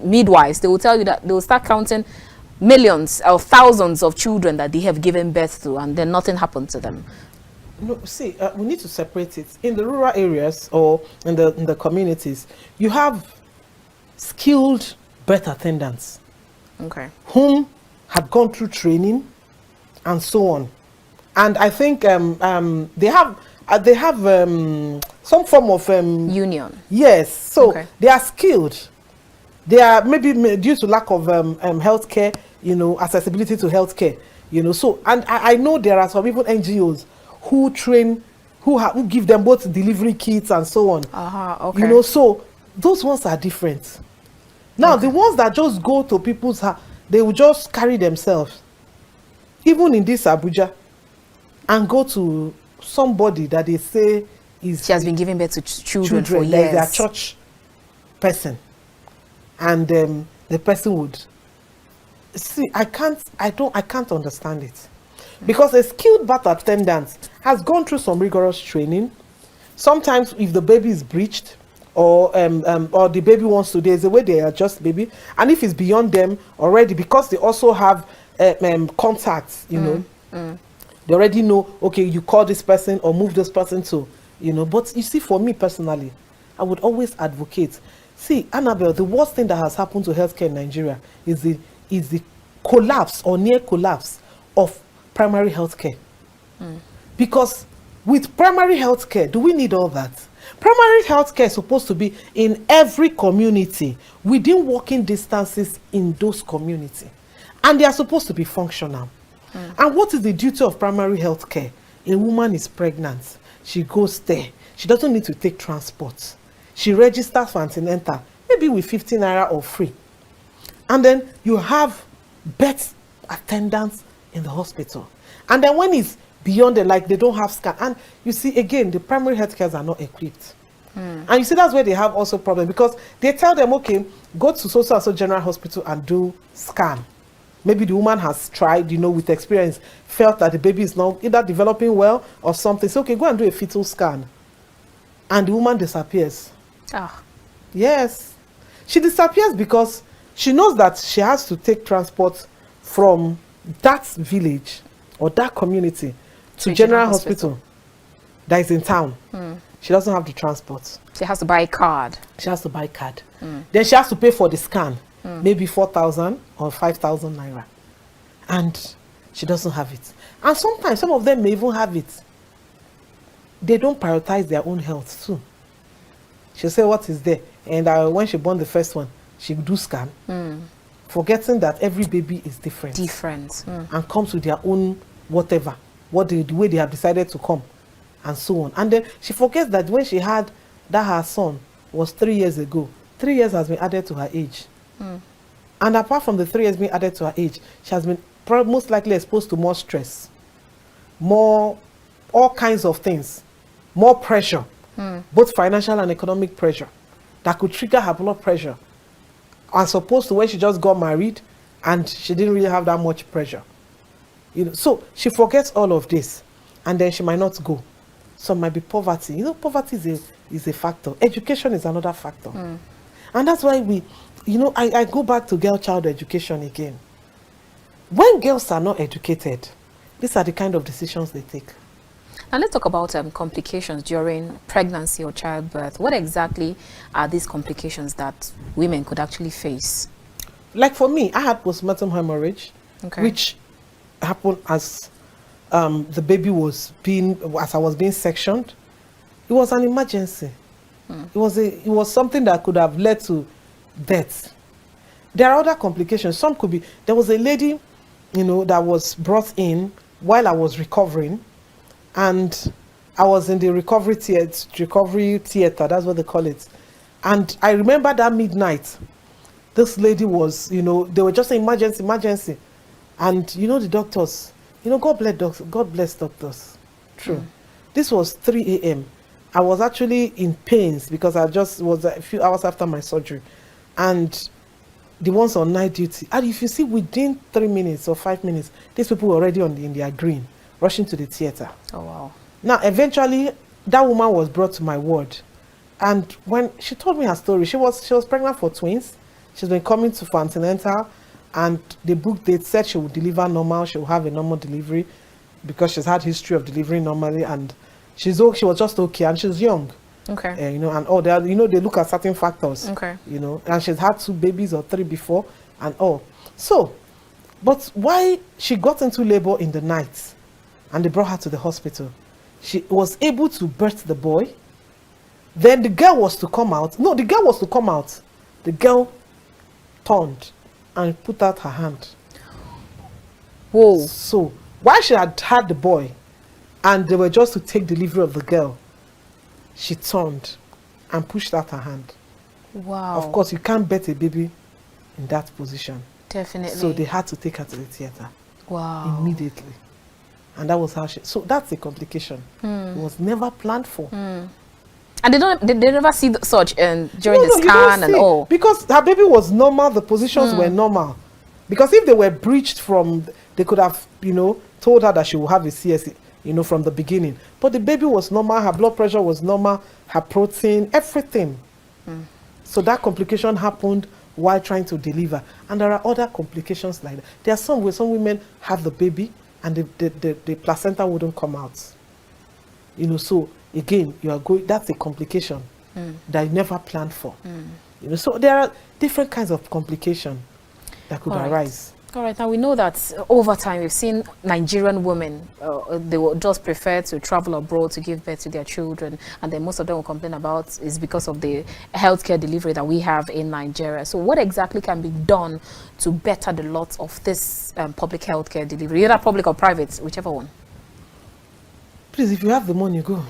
midwives, they will tell you that they will start counting millions or thousands of children that they have given birth to, and then nothing happened to them. No, see, we need to separate it. In the rural areas or in the communities, you have skilled birth attendants, whom had gone through training and so on, and I think they have some form of union. Yes, so they are skilled. They are maybe due to lack of healthcare, accessibility to healthcare, So, and I know there are some even NGOs who train, who give them both delivery kits and so on. So those ones are different. Now, the ones that just go to people's house, they will just carry themselves, even in this Abuja, and go to somebody that they say she has been giving birth to children for years. Like their church person, and the person would see. I can't understand it, because a skilled birth attendant has gone through some rigorous training. Sometimes, if the baby is breached, or the baby wants to, there's a way they adjust baby, and if it's beyond them already, because they also have contacts, they already know, okay, you call this person or move this person to, But you see, for me personally, I would always advocate. See, Annabelle, the worst thing that has happened to healthcare in Nigeria is the collapse or near collapse of primary healthcare. Because with primary healthcare, do we need all that? Primary healthcare is supposed to be in every community, within walking distances in those communities. And they are supposed to be functional. And what is the duty of primary health care? A woman is pregnant, she goes there, she doesn't need to take transport, she registers for antenatal, maybe with 15 naira or free, and then you have birth attendants in the hospital, and then when it's beyond it, like they don't have scan. And you see, again, the primary health cares are not equipped. And you see, that's where they have also problem, because they tell them, okay, go to so general hospital and do scan. Maybe the woman has tried, with experience, felt that the baby is not either developing well or something. So, okay, go and do a fetal scan. And the woman disappears. Ah. Yes. She disappears because she knows that she has to take transport from that village or that community to general hospital that is in town. She doesn't have the transport. She has to buy a card. She has to buy a card. Then she has to pay for the scan, maybe 4,000 or 5,000 naira. And she doesn't have it. And sometimes some of them may even have it. They don't prioritize their own health too. She'll say, what is there? And when she born the first one, she do scan, forgetting that every baby is different. And comes with their own whatever, the way they have decided to come, and so on. And then she forgets that when she had that her son was 3 years ago, 3 years has been added to her age. And apart from the 3 years being added to her age, she has been most likely exposed to more stress, more, all kinds of things, more pressure, both financial and economic pressure, that could trigger her blood pressure, as opposed to when she just got married and she didn't really have that much pressure. So she forgets all of this, and then she might not go. So it might be poverty. Poverty is a factor. Education is another factor. And that's why I go back to girl-child education again. When girls are not educated, these are the kind of decisions they take. Now let's talk about complications during pregnancy or childbirth. What exactly are these complications that women could actually face? Like for me, I had postpartum hemorrhage, which happened as the baby was as I was being sectioned. It was an emergency. It was something that could have led to death. There are other complications. Some could be, there was a lady, that was brought in while I was recovering, and I was in the recovery theater, that's what they call it. And I remember that midnight, this lady was, they were just saying emergency. And the doctors, God bless doctors. True. This was 3 a.m. I was actually in pains because I just was a few hours after my surgery. And the ones on night duty, and if you see, within 3 minutes or 5 minutes, these people were already in their green, rushing to the theater. Oh, wow. Now, eventually, that woman was brought to my ward. And when she told me her story, she was pregnant for twins. She's been coming for antenatal, and the book date said she would deliver normal, she will have a normal delivery because she's had history of delivering normally, and she was just okay, and she's young. Okay. And all that, they look at certain factors. Okay. And she's had 2 babies or 3 before, and all. So, but why she got into labor in the night, and they brought her to the hospital, she was able to birth the boy. Then the girl was to come out. No, the girl was to come out. The girl turned and put out her hand. Whoa. So, while she had had the boy, and they were just to take delivery of the girl, she turned and pushed out her hand. Wow. Of course, you can't birth a baby in that position. Definitely. So they had to take her to the theater. Wow. Immediately. And that was how so that's a complication. It was never planned for. And they never see such during the you don't scan and see. all. Because her baby was normal, the positions were normal. Because if they were breached from, they could have, told her that she will have a CSE, from the beginning. But the baby was normal, her blood pressure was normal, her protein, everything. So that complication happened while trying to deliver. And there are other complications like that. There are some where some women have the baby and the placenta wouldn't come out. So again, that's a complication that you never planned for. So there are different kinds of complication that could arise. All right, now we know that over time we've seen Nigerian women, they will just prefer to travel abroad to give birth to their children, and then most of them will complain about is because of the healthcare delivery that we have in Nigeria. So what exactly can be done to better the lot of this public healthcare delivery, either public or private, whichever one? Please, if you have the money, go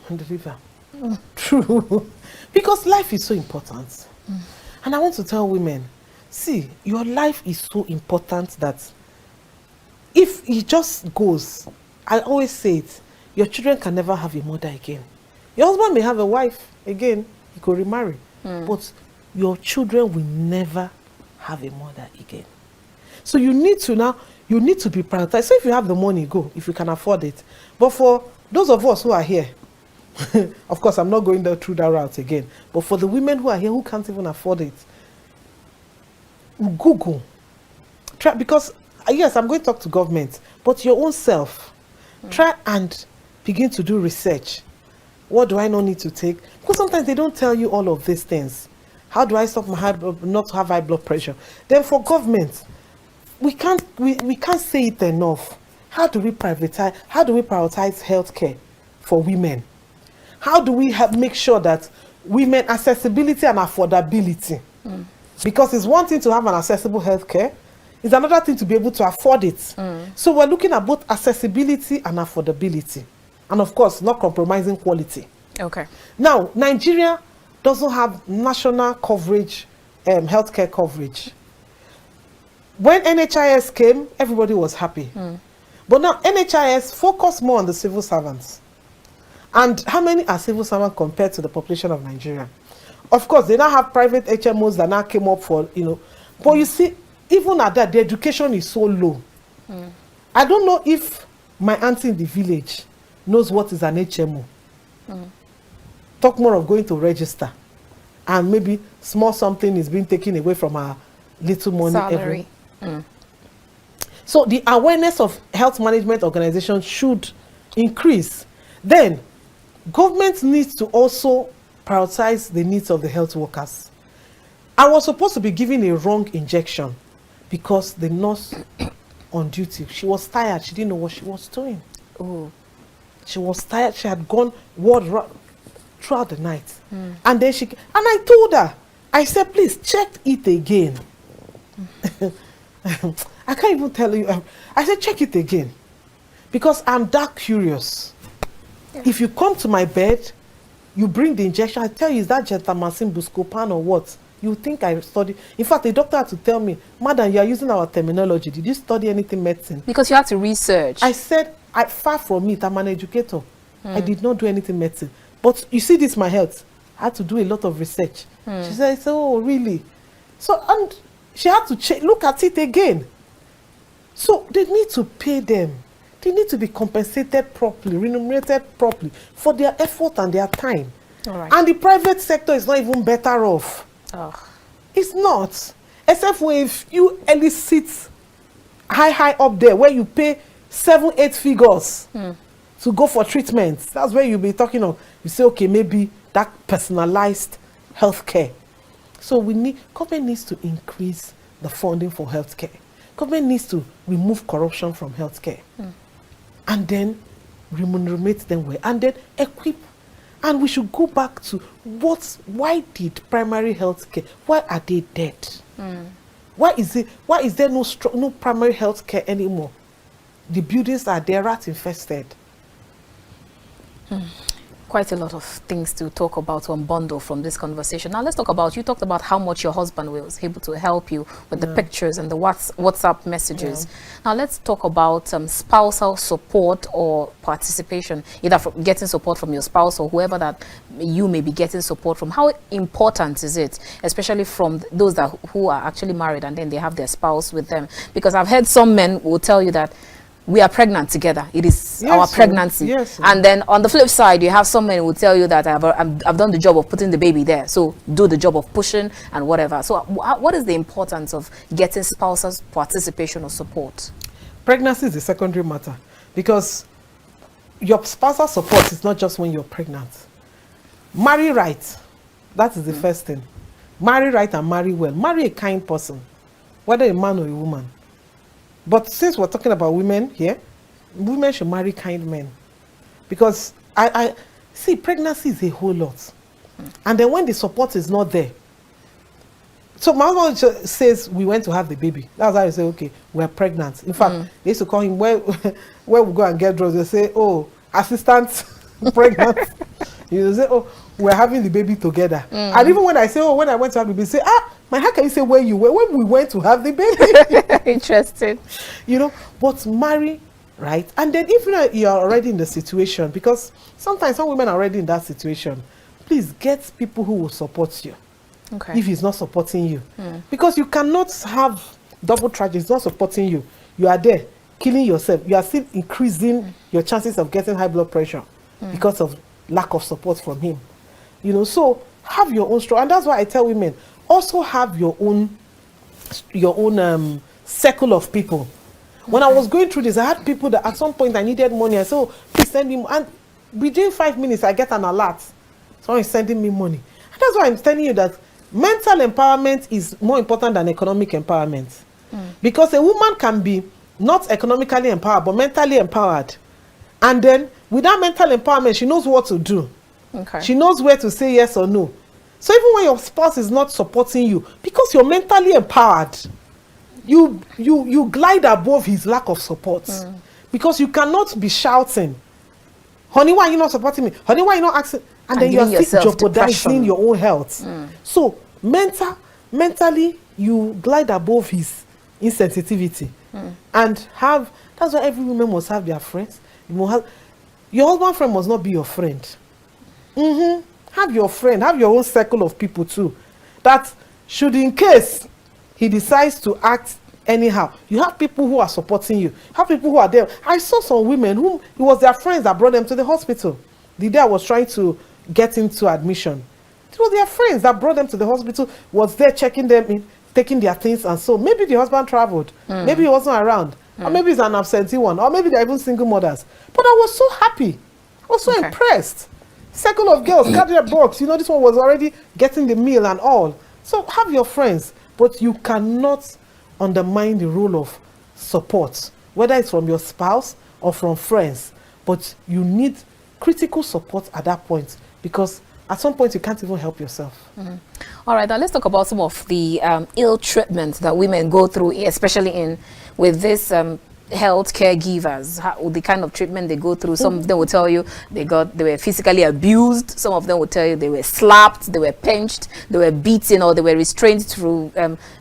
and deliver. True. Because life is so important. And I want to tell women, see, your life is so important that if it just goes I always say it, your children can never have a mother again. Your husband may have a wife again, he could remarry, but your children will never have a mother again. So you need to be prioritized. So if you have the money, go, if you can afford it. But for those of us who are here, of course, I'm not going through that route again, but for the women who are here who can't even afford it, Google. Try, because yes, I'm going to talk to government, but your own self, try and begin to do research. What do I not need to take? Because sometimes they don't tell you all of these things. How do I stop my not to have high blood pressure? Then for government, we can't say it enough. How do we prioritize healthcare for women? How do we make sure that women accessibility and affordability? Because it's one thing to have an accessible healthcare, it's another thing to be able to afford it. So we're looking at both accessibility and affordability, and of course not compromising quality. Okay. Now Nigeria doesn't have national coverage, healthcare coverage. When NHIS came, everybody was happy. But now NHIS focus more on the civil servants. And how many are civil servants compared to the population of Nigeria? Of course, they now have private HMOs that now came up for, But you see, even at that, the education is so low. I don't know if my auntie in the village knows what is an HMO. Talk more of going to register. And maybe small something is being taken away from her little money. Salary. So the awareness of health management organizations should increase. Then, government needs to also prioritize the needs of the health workers. I was supposed to be given a wrong injection because the nurse on duty, she was tired. She didn't know what she was doing. Oh. She was tired. She had gone throughout the night. And then I told her, I said, please check it again. I can't even tell you. I said, check it again. Because I'm that curious. Yeah. If you come to my bed, you bring the injection, I tell you, is that gentamicin, Buscopan or what? You think I study. In fact, the doctor had to tell me, madam, you are using our terminology. Did you study anything medicine? Because you had to research. I said, far from it, I'm an educator. I did not do anything medicine. But you see this, my health. I had to do a lot of research. She said, oh, really? So, and she had to look at it again. So they need to pay them. They need to be compensated properly, remunerated properly for their effort and their time. All right. And the private sector is not even better off. Oh. It's not. Except for if you elicit high up there where you pay 7-8 figures to go for treatment. That's where you'll be talking of. You say, okay, maybe that personalized healthcare. So government needs to increase the funding for healthcare. Government needs to remove corruption from healthcare. And then remunerate them well. And then equip. And we should go back to why did primary healthcare, why are they dead? Why is there no primary healthcare anymore? The buildings are there, rat infested. Quite a lot of things to talk about to unbundle from this conversation. Now let's talk about, you talked about how much your husband was able to help you with the pictures and the WhatsApp messages. Now let's talk about spousal support or participation, either from getting support from your spouse or whoever that you may be getting support from. How important is it, especially from those who are actually married and then they have their spouse with them? Because I've heard some men will tell you that we are pregnant together. It is our pregnancy. Yes, and then on the flip side, you have some men who will tell you that I've done the job of putting the baby there. So do the job of pushing and whatever. So what is the importance of getting spousal participation or support? Pregnancy is a secondary matter because your spousal support is not just when you're pregnant. Marry right. That is the first thing. Marry right and marry well. Marry a kind person, whether a man or a woman. But since we're talking about women here, women should marry kind men. Because I see pregnancy is a whole lot. And then when the support is not there. So my husband says we went to have the baby. That's how I say, okay, we're pregnant. In fact, they used to call him where we go and get drugs. They say, oh, assistant pregnant. You say, oh, we're having the baby together. And even when I say, oh, when I went to have the baby, say, how can you say where you were when we went to have the baby? Interesting. But marry right? And then if you're already in the situation, because sometimes some women are already in that situation, please get people who will support you. Okay. If he's not supporting you. Because you cannot have double tragedy. He's not supporting you. You are there killing yourself. You are still increasing your chances of getting high blood pressure because of lack of support from him. You know, so have your own struggle. And that's why I tell women, also have your own circle of people. When I was going through this, I had people that at some point I needed money. I said, oh, please send me, and within 5 minutes I get an alert. Someone is sending me money. And that's why I'm telling you that mental empowerment is more important than economic empowerment. Because a woman can be not economically empowered, but mentally empowered. And then with that mental empowerment, she knows what to do. Okay. She knows where to say yes or no. So even when your spouse is not supporting you, because you're mentally empowered, you glide above his lack of support. Because you cannot be shouting, honey, why are you not supporting me? Honey, why are you not asking? And then you're still jeopardizing your own health. So mentally, you glide above his insensitivity. And that's why every woman must have their friends. Your husband friend must not be your friend. Have your friend, have your own circle of people too. That should, in case he decides to act anyhow, you have people who are supporting you. Have people who are there. I saw some women whom it was their friends that brought them to the hospital. The day I was trying to get into admission, it was their friends that brought them to the hospital, was there checking them in, taking their things, and so maybe the husband traveled, maybe he wasn't around, or maybe he's an absentee one, or maybe they're even single mothers. But I was so happy. I was so impressed. Circle of girls carry their box. You know, this one was already getting the meal and all. So have your friends, but you cannot undermine the role of support, whether it's from your spouse or from friends. But you need critical support at that point, because at some point you can't even help yourself. All right, now let's talk about some of the ill treatment that women go through, especially with this health caregivers, the kind of treatment they go through. Some of them will tell you they were physically abused. Some of them will tell you they were slapped, they were pinched, they were beaten, or they were restrained through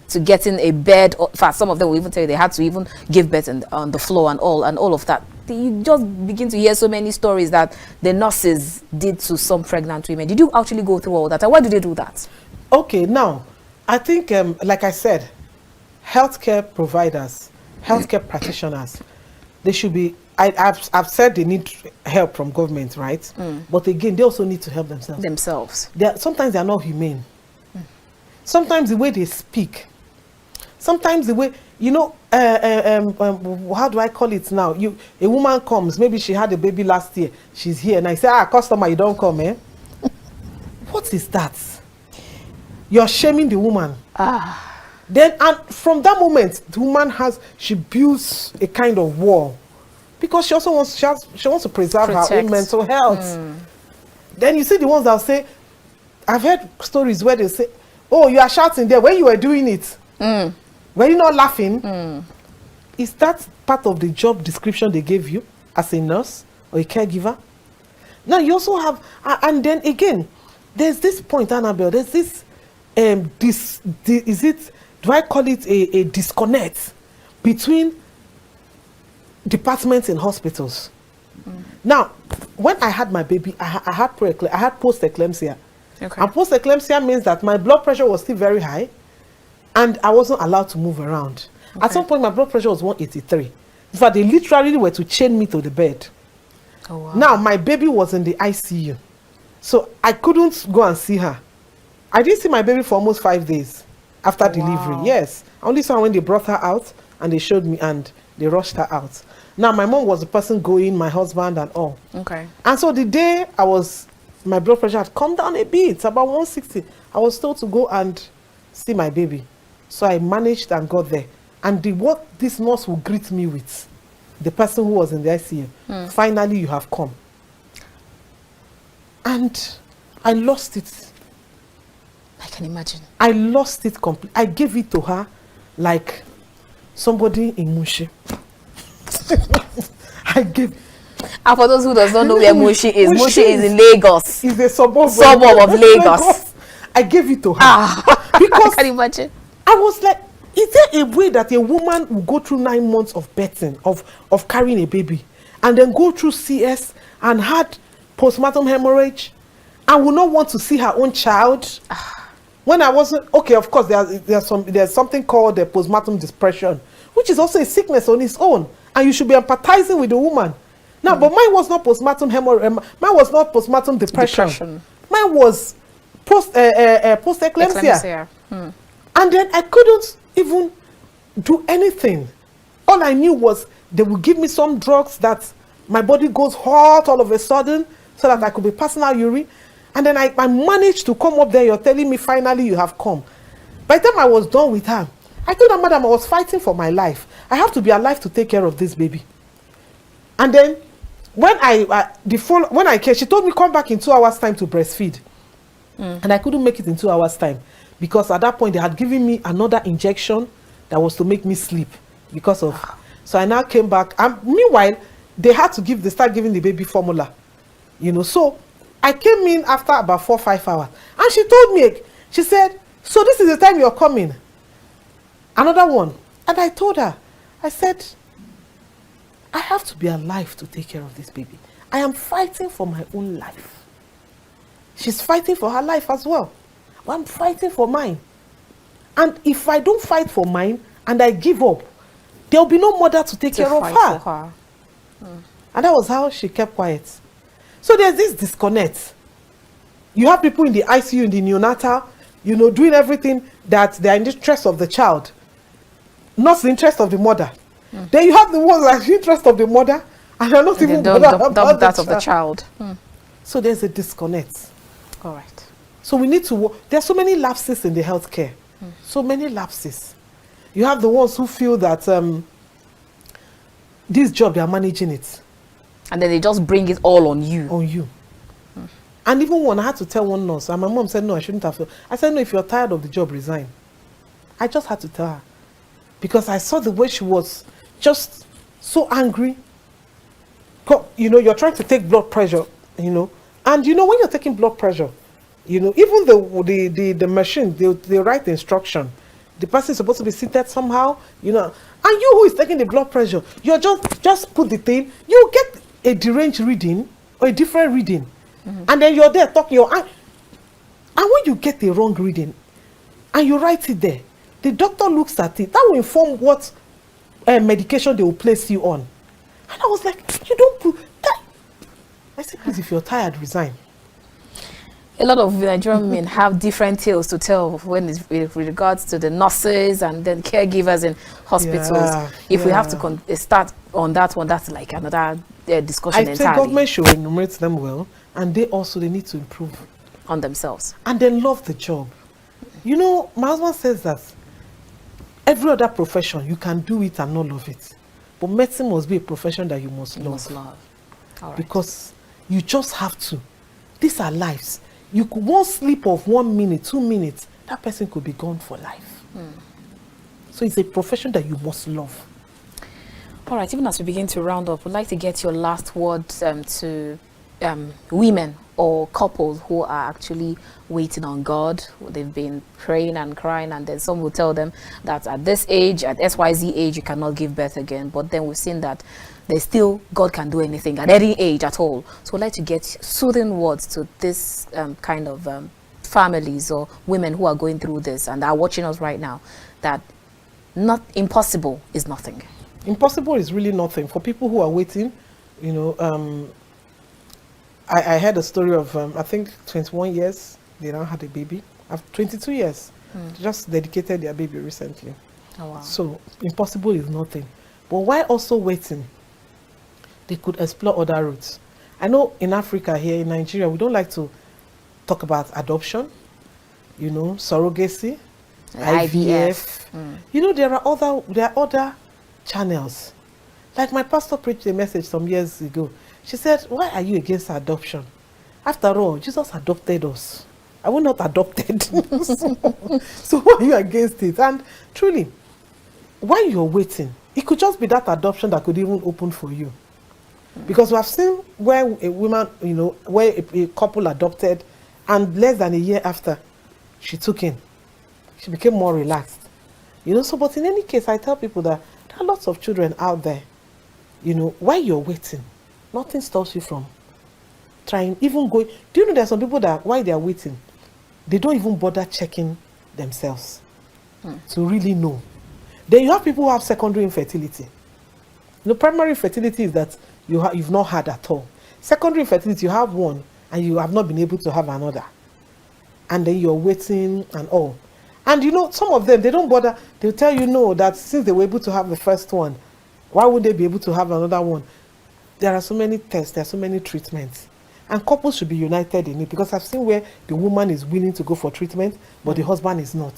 to getting a bed. In fact, some of them will even tell you they had to even give birth on the floor and all of that. You just begin to hear so many stories that the nurses did to some pregnant women. Did you actually go through all that, and why do they do that? Okay, now I think like I said, healthcare providers, healthcare practitioners, they should be, I've said they need help from government, right? But again, they also need to help themselves. Sometimes they are not humane. Sometimes the way they speak, sometimes the way, you know, how do I call it now? A woman comes, maybe she had a baby last year, she's here, and I say, customer, you don't come, eh? What is that? You're shaming the woman. Then, and from that moment, the woman she builds a kind of wall, because she also wants, she wants to preserve her own mental health. Then you see the ones that say, I've heard stories where they say, oh, you are shouting there when you were doing it. Were you not laughing? Is that part of the job description they gave you as a nurse or a caregiver? Now you also have, and then again, there's this point, Annabelle, there's this, do I call it a disconnect between departments in hospitals? Now, when I had my baby, I had post-eclampsia. Okay. And post-eclampsia means that my blood pressure was still very high, and I wasn't allowed to move around. Okay. At some point, my blood pressure was 183. In fact, they literally were to chain me to the bed. Oh, wow. Now, my baby was in the ICU, so I couldn't go and see her. I didn't see my baby for almost 5 days after delivery. Yes, I only saw her when they brought her out, and they showed me, and they rushed her out. Now, my mom was the person going, my husband and all. Okay. And so the day my blood pressure had come down a bit, about 160, I was told to go and see my baby. So I managed and got there. And what this nurse will greet me with, the person who was in the ICU, finally you have come. And I lost it. I can imagine. I lost it completely. I gave it to her like somebody in Mushi. I gave. And for those who does not know where Mushi is in Lagos. It's a suburb of Lagos. I gave it to her. Because I can imagine. I was like, Is there a way that a woman will go through 9 months of birthing, of carrying a baby, and then go through CS and had postpartum hemorrhage, and will not want to see her own child? When I wasn't okay, of course, there's something called the postpartum depression, which is also a sickness on its own, and you should be empathizing with the woman. Now, but mine was not postpartum hemorrhage. Mine was not postpartum depression. Mine was post-eclampsia. And then I couldn't even do anything. All I knew was they would give me some drugs that my body goes hot all of a sudden so that I could be passing out urine. And then I managed to come up there. You're telling me finally you have come. By the time I was done with her, I told her, madam, I was fighting for my life. I have to be alive to take care of this baby. And then when I came, she told me come back in 2 hours time to breastfeed. And I couldn't make it in 2 hours time because at that point they had given me another injection that was to make me sleep because of. So I now came back. And meanwhile, they start giving the baby formula, So I came in after about 4 or 5 hours, and she told me, she said, so this is the time you're coming. Another one. And I told her, I said, I have to be alive to take care of this baby. I am fighting for my own life. She's fighting for her life as well. But I'm fighting for mine. And if I don't fight for mine and I give up, there'll be no mother to take care of her. And that was how she kept quiet. So there's this disconnect. You have people in the ICU, in the neonatal, doing everything that they're in the interest of the child, not the interest of the mother. Then you have the ones that are in the interest of the mother and they're not even bothered about that of the child. So there's a disconnect. All right. So we need to, there's so many lapses in the healthcare. So many lapses. You have the ones who feel that this job, they are managing it. And then they just bring it all on you. On you. And even when I had to tell one nurse, and my mom said, no, I shouldn't have. I said, no, if you're tired of the job, resign. I just had to tell her. Because I saw the way she was just so angry. You're trying to take blood pressure, And when you're taking blood pressure, even the machine, they write the instruction. The person is supposed to be seated somehow, and you who is taking the blood pressure, you're just put the thing, you get a deranged reading or a different reading. And then you're there talking, and when you get the wrong reading and you write it there, the doctor looks at it, that will inform what medication they will place you on. And I was like, you don't put that. I said, please, if you're tired, resign. A lot of Nigerian men have different tales to tell when it's with regards to the nurses and then caregivers in hospitals. If we have to start on that one, that's like another discussion entirely. I think government should enumerate them well, and they need to improve on themselves. And then love the job. My husband says that every other profession, you can do it and not love it. But medicine must be a profession that you must love. All right. Because you just have to. These are lives. You could one slip of 1 minute, 2 minutes, that person could be gone for life. So it's a profession that you must love. All right, even as we begin to round up, we'd like to get your last words to women or couples who are actually waiting on God. They've been praying and crying, and then some will tell them that at this age, at XYZ age, you cannot give birth again. But then we've seen that there's still, God can do anything at any age at all. So we'd like to get soothing words to this kind of families or women who are going through this and are watching us right now, that not impossible is nothing. Impossible is really nothing. For people who are waiting, I heard a story of, I think 21 years, they now had a baby. After 22 years, just dedicated their baby recently. Oh, wow. So impossible is nothing. But while also waiting, they could explore other routes. I know in Africa here, in Nigeria, we don't like to talk about adoption, surrogacy, IVF. There are other channels. Like my pastor preached a message some years ago. She said, why are you against adoption? After all, Jesus adopted us. I will not adopted. So why are you against it? And truly, while you're waiting, it could just be that adoption that could even open for you. Because we have seen where a woman, where a couple adopted, and less than a year after, she took in. She became more relaxed. You know, so but in any case, I tell people that there are lots of children out there. You know, while you're waiting, nothing stops you from trying, even going. Do you know there are some people that while they are waiting, they don't even bother checking themselves to really know. Then you have people who have secondary infertility. The primary infertility is that you've not had at all. Secondary infertility, you have one and you have not been able to have another. And then you're waiting and all. And you know, some of them, they don't bother. They'll tell you no, that since they were able to have the first one, why would they be able to have another one? There are so many tests, there are so many treatments. And couples should be united in it, because I've seen where the woman is willing to go for treatment, but the husband is not.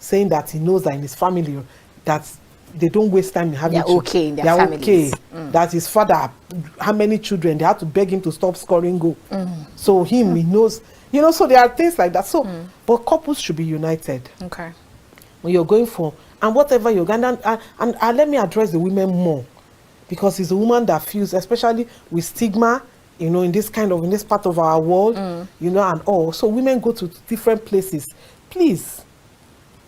Saying that he knows that in his family, that they don't waste time in having They're okay in their they're families. okay. That his father, how many children, they had to beg him to stop scoring goal. So he knows, you know, so there are things like that. So, but couples should be united. Okay. When you're going for, and whatever you're going, and let me address the women more, because it's a woman that feels, especially with stigma, you know, in this part of our world, you know, and all. So women go to different places. Please,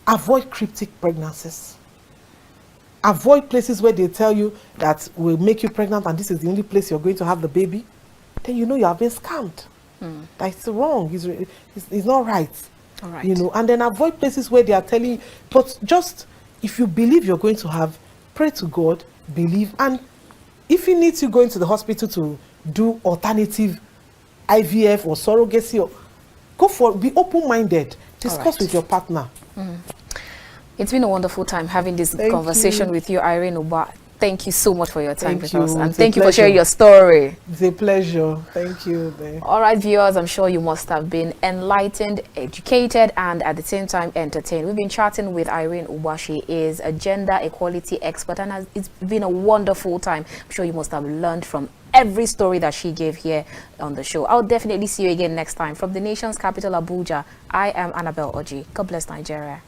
avoid cryptic pregnancies. Avoid places where they tell you that will make you pregnant and this is the only place you're going to have the baby. Then you know you have been scammed. That's wrong. It's not right. All right. You know, and then avoid places where they are telling you, but just if you believe you're going to have, pray to God, believe, and if he needs you going to the hospital to do alternative IVF or surrogacy, or go for, be open-minded, discuss with your partner. It's been a wonderful time having this conversation with you, Irene Ubah. Thank you so much for your time with us, and thank you for sharing your story. It's a pleasure. Thank you. All right, viewers, I'm sure you must have been enlightened, educated, and at the same time entertained. We've been chatting with Irene Ubah. She is a gender equality expert, and it's been a wonderful time. I'm sure you must have learned from every story that she gave here on the show. I'll definitely see you again next time. From the nation's capital, Abuja, I am Annabelle Oji. God bless Nigeria.